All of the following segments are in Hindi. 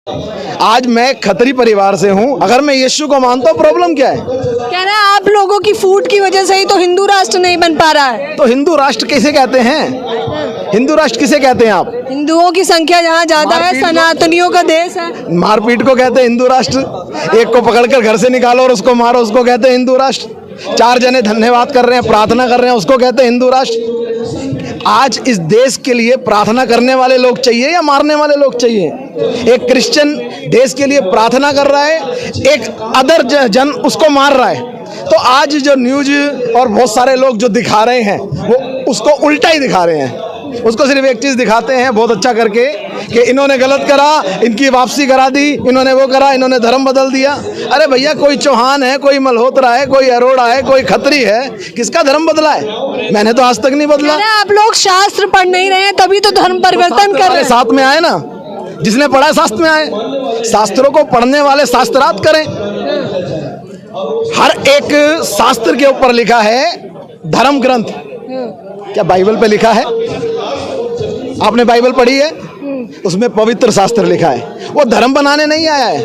आज मैं खत्री परिवार से हूँ, अगर मैं यीशु को मानता हूँ, प्रॉब्लम क्या है? कह रहे हैं आप लोगों की फूट की वजह से ही तो हिंदू राष्ट्र नहीं बन पा रहा है। तो हिंदू राष्ट्र किसे कहते हैं? हिंदू राष्ट्र किसे कहते हैं आप? हिंदुओं की संख्या जहाँ ज्यादा है, सनातनियों का देश है। मारपीट को कहते हैं हिंदू राष्ट्र। एक को पकड़कर घर से निकालो और उसको मारो, उसको कहते हैं हिंदू राष्ट्र। 4 जने धन्यवाद कर रहे हैं, प्रार्थना कर रहे हैं, उसको कहते हैं हिंदू राष्ट्र। आज इस देश के लिए प्रार्थना करने वाले लोग चाहिए या मारने वाले लोग चाहिए? एक क्रिश्चियन देश के लिए प्रार्थना कर रहा है, एक अदर जन उसको मार रहा है। तो आज जो न्यूज और बहुत सारे लोग जो दिखा रहे हैं वो उसको उल्टा ही दिखा रहे हैं। उसको सिर्फ एक चीज़ दिखाते हैं बहुत अच्छा करके कि इन्होंने गलत करा, इनकी वापसी करा दी, इन्होंने वो करा, इन्होंने धर्म बदल दिया। अरे भैया, कोई चौहान है, कोई मल्होत्रा है, कोई अरोड़ा है, कोई खत्री है, किसका धर्म बदला है? मैंने तो आज तक नहीं बदला। अरे आप लोग शास्त्र पढ़ नहीं रहे हैं, तभी तो धर्म परिवर्तन कर रहे हैं। साथ में आए ना, जिसने पढ़ा शास्त्र में आए। शास्त्रों को पढ़ने वाले शास्त्रार्थ करें। हर एक शास्त्र के ऊपर लिखा है धर्म ग्रंथ। क्या बाइबल पे लिखा है? आपने बाइबल पढ़ी है? उसमें पवित्र शास्त्र लिखा है। वो धर्म बनाने नहीं आया है,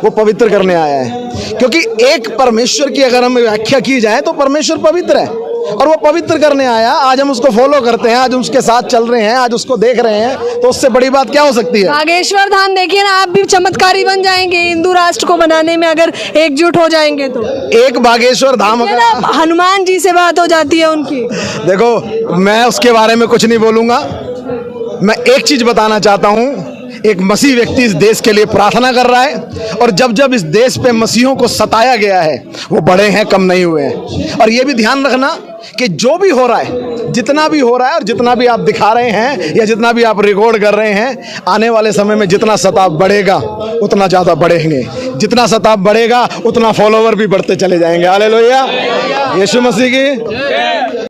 वो पवित्र करने आया है। क्योंकि एक परमेश्वर की अगर हम व्याख्या की जाए तो परमेश्वर पवित्र है और वो पवित्र करने आया। आज हम उसको फॉलो करते हैं, आज हम उसके साथ चल रहे हैं, आज उसको देख रहे हैं, तो उससे बड़ी बात क्या हो सकती है? बागेश्वर धाम देखिए ना, आप भी चमत्कारी बन जाएंगे हिंदू राष्ट्र को बनाने में, अगर एकजुट हो जाएंगे तो। एक बागेश्वर धाम, हनुमान जी से बात हो जाती है उनकी। देखो, मैं उसके बारे में कुछ नहीं बोलूंगा। मैं एक चीज बताना चाहता हूं, एक मसीह व्यक्ति इस देश के लिए प्रार्थना कर रहा है और जब जब इस देश पे मसीहों को सताया गया है, वो बड़े हैं, कम नहीं हुए हैं। और ये भी ध्यान रखना कि जो भी हो रहा है, जितना भी हो रहा है और जितना भी आप दिखा रहे हैं या जितना भी आप रिकॉर्ड कर रहे हैं, आने वाले समय में जितना सताव बढ़ेगा उतना ज़्यादा बढ़ेंगे। जितना सताव बढ़ेगा उतना फॉलोवर भी बढ़ते चले जाएंगे। हालेलुया, यीशु मसीह की।